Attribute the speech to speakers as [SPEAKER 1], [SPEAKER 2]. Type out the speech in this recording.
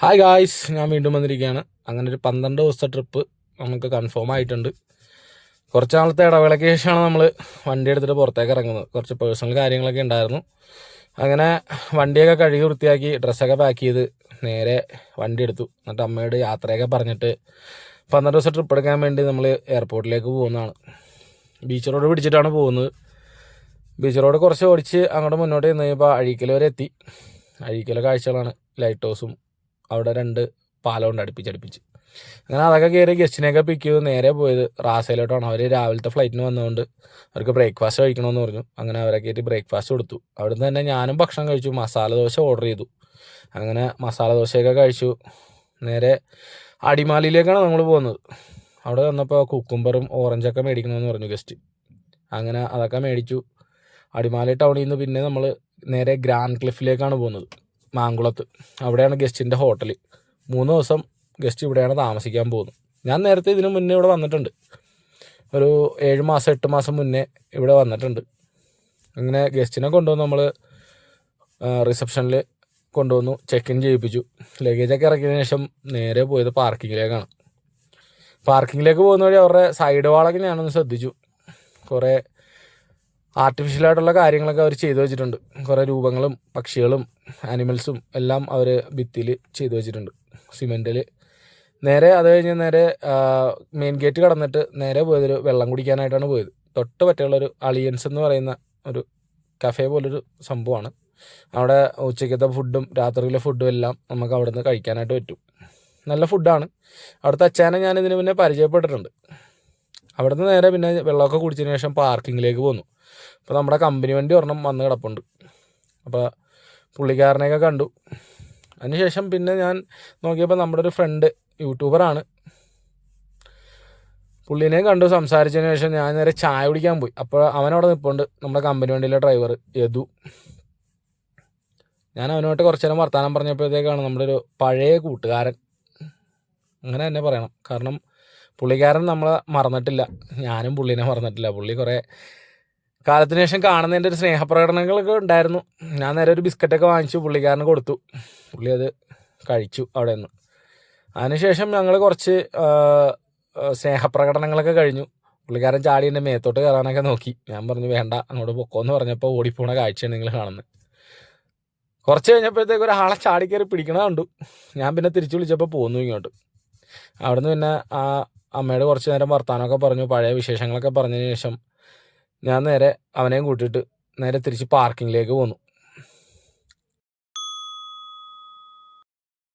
[SPEAKER 1] Hi guys, ഞാൻ വീണ്ടും വന്നിരിക്കുകയാണ്. അങ്ങനെ ഒരു 12 ദിവസത്തെ ട്രിപ്പ് നമുക്ക് കൺഫേം ആയിട്ടുണ്ട്. കുറച്ച് നാളത്തെ ഇടവേളയ്ക്ക് ശേഷമാണ് നമ്മൾ വണ്ടി എടുത്തിട്ട് പുറത്തേക്ക് ഇറങ്ങുന്നത്. കുറച്ച് പേഴ്സണൽ കാര്യങ്ങളൊക്കെ ഉണ്ടായിരുന്നു. അങ്ങനെ വണ്ടിയൊക്കെ കഴുകി വൃത്തിയാക്കി ഡ്രസ്സൊക്കെ പാക്ക് ചെയ്ത് നേരെ വണ്ടി എടുത്തു. എന്നിട്ട് അമ്മയോട് യാത്രയൊക്കെ പറഞ്ഞിട്ട് 12 ദിവസം ട്രിപ്പ് എടുക്കാൻ വേണ്ടി നമ്മൾ എയർപോർട്ടിലേക്ക് പോകുന്നതാണ്. ബീച്ച് റോഡ് പിടിച്ചിട്ടാണ് പോകുന്നത്. ബീച്ച് റോഡ് കുറച്ച് ഓടിച്ച് അങ്ങോട്ട് മുന്നോട്ട് ചെന്ന് കഴിഞ്ഞപ്പോൾ അഴീക്കൽ വരെ എത്തി. അഴീക്കൽ കാഴ്ചകളാണ് ലൈറ്റ് ഹൗസും അവിടെ 2 പാലമുണ്ട് അടുപ്പിച്ച്. അങ്ങനെ അതൊക്കെ കയറി ഗസ്റ്റിനെയൊക്കെ പിക്ക് ചെയ്ത് നേരെ പോയത് റാസയിലോട്ടാണ്. അവർ രാവിലത്തെ ഫ്ലൈറ്റിന് വന്നതുകൊണ്ട് അവർക്ക് ബ്രേക്ക്ഫാസ്റ്റ് കഴിക്കണമെന്ന് പറഞ്ഞു. അങ്ങനെ അവരൊക്കെ ആയിട്ട് ബ്രേക്ക്ഫാസ്റ്റ് കൊടുത്തു. അവിടുന്ന് തന്നെ ഞാനും ഭക്ഷണം കഴിച്ചു. മസാല ദോശ ഓർഡർ ചെയ്തു. അങ്ങനെ മസാല ദോശയൊക്കെ കഴിച്ചു. നേരെ അടിമാലിയിലേക്കാണ് നമ്മൾ പോകുന്നത്. അവിടെ വന്നപ്പോൾ കുക്കുംബറും ഓറഞ്ചൊക്കെ മേടിക്കണമെന്ന് പറഞ്ഞു ഗസ്റ്റ്. അങ്ങനെ അതൊക്കെ മേടിച്ചു. അടിമാലി ടൗണിൽ നിന്ന് പിന്നെ നമ്മൾ നേരെ ഗ്രാൻഡ് ക്ലിഫിലേക്കാണ് പോകുന്നത്, മാങ്കുളത്ത്. അവിടെയാണ് ഗസ്റ്റിൻ്റെ ഹോട്ടൽ. 3 ദിവസം ഗസ്റ്റ് ഇവിടെയാണ് താമസിക്കാൻ പോകുന്നത്. ഞാൻ നേരത്തെ ഇതിനു മുന്നേ ഇവിടെ വന്നിട്ടുണ്ട്. ഒരു 7 മാസം 8 മാസം മുന്നേ ഇവിടെ വന്നിട്ടുണ്ട്. അങ്ങനെ ഗസ്റ്റിനെ കൊണ്ടുവന്ന് നമ്മൾ റിസപ്ഷനിൽ കൊണ്ടുവന്നു, ചെക്ക് ഇൻ ചെയ്യിപ്പിച്ചു. ലഗേജൊക്കെ ഇറക്കിയതിന് ശേഷം നേരെ പോയത് പാർക്കിങ്ങിലേക്കാണ്. പാർക്കിങ്ങിലേക്ക് പോകുന്ന വഴി അവരുടെ സൈഡ് വാളൊക്കെ ഞാനൊന്ന് ശ്രദ്ധിച്ചു. കുറേ ആർട്ടിഫിഷ്യലായിട്ടുള്ള കാര്യങ്ങളൊക്കെ അവർ ചെയ്തു വെച്ചിട്ടുണ്ട്. കുറേ രൂപങ്ങളും പക്ഷികളും ആനിമൽസും എല്ലാം അവർ ഭിത്തിയിൽ ചെയ്തു വെച്ചിട്ടുണ്ട് സിമെൻറ്റിൽ. നേരെ അത് കഴിഞ്ഞ് നേരെ മെയിൻ ഗേറ്റ് കടന്നിട്ട് നേരെ പോയതൊരു വെള്ളം കുടിക്കാനായിട്ടാണ് പോയത്. തൊട്ട് പറ്റുള്ളൊരു അലിയൻസ് എന്ന് പറയുന്ന ഒരു കഫേ പോലൊരു സംഭവമാണ്. അവിടെ ഉച്ചയ്ക്കത്തെ ഫുഡും രാത്രിയിലെ ഫുഡും എല്ലാം നമുക്ക് അവിടെ നിന്ന് കഴിക്കാനായിട്ട് പറ്റും. നല്ല ഫുഡാണ്. അവിടുത്തെ അച്ചാനെ ഞാൻ ഇതിന് മുന്നേ പരിചയപ്പെട്ടിട്ടുണ്ട്. അവിടെ നിന്ന് നേരെ പിന്നെ വെള്ളമൊക്കെ കുടിച്ചതിന് ശേഷം പാർക്കിങ്ങിലേക്ക് പോന്നു. അപ്പോൾ നമ്മുടെ കമ്പനി വണ്ടി ഒരെണ്ണം വന്ന് കിടപ്പുണ്ട്. അപ്പോൾ പുള്ളിക്കാരനെയൊക്കെ കണ്ടു. അതിനുശേഷം പിന്നെ ഞാൻ നോക്കിയപ്പോൾ നമ്മുടെ ഒരു ഫ്രണ്ട് യൂട്യൂബറാണ്. പുള്ളീനെ കണ്ടു. സംസാരിച്ചതിന് ശേഷം ഞാൻ നേരെ ചായ കുടിക്കാൻ പോയി. അപ്പോൾ അവനവിടെ നിൽപ്പുണ്ട്, നമ്മുടെ കമ്പനി വണ്ടിയിലെ ഡ്രൈവർ യദു. ഞാൻ അവനുമായിട്ട് കുറച്ച് നേരം വർത്താനം പറഞ്ഞപ്പോഴത്തേക്കാണ് നമ്മുടെ ഒരു പഴയ കൂട്ടുകാരൻ, അങ്ങനെ തന്നെ പറയണം. കാരണം പുള്ളിക്കാരൻ നമ്മളെ മറന്നിട്ടില്ല, ഞാനും പുള്ളീനെ മറന്നിട്ടില്ല. പുള്ളി കുറേ കാലത്തിന് ശേഷം കാണുന്നതിൻ്റെ ഒരു സ്നേഹപ്രകടനങ്ങളൊക്കെ ഉണ്ടായിരുന്നു. ഞാൻ നേരെ ഒരു ബിസ്ക്കറ്റൊക്കെ വാങ്ങിച്ചു പുള്ളിക്കാരന് കൊടുത്തു. പുള്ളി അത് കഴിച്ചു അവിടെ നിന്ന്. അതിനുശേഷം ഞങ്ങൾ കുറച്ച് സ്നേഹപ്രകടനങ്ങളൊക്കെ കഴിഞ്ഞു. പുള്ളിക്കാരൻ ചാടി എൻ്റെ മേത്തോട്ട് കയറാനൊക്കെ നോക്കി. ഞാൻ പറഞ്ഞു വേണ്ട, അങ്ങോട്ട് പൊക്കോന്ന് പറഞ്ഞപ്പോൾ ഓടിപ്പോണ കാഴ്ചയാണ് നിങ്ങൾ കാണുന്നത്. കുറച്ച് കഴിഞ്ഞപ്പോഴത്തേക്ക് ഒരാളെ ചാടി കയറി പിടിക്കണ കണ്ടു. ഞാൻ പിന്നെ തിരിച്ചു വിളിച്ചപ്പോൾ പോന്നു ഇങ്ങോട്ട്. അവിടുന്ന് പിന്നെ ആ അമ്മയോട് കുറച്ച് നേരം വർത്താനമൊക്കെ പറഞ്ഞു, പഴയ വിശേഷങ്ങളൊക്കെ പറഞ്ഞതിന് ശേഷം ഞാൻ നേരെ അവനെയും കൂട്ടിയിട്ട് നേരെ തിരിച്ച് പാർക്കിങ്ങിലേക്ക് പോന്നു.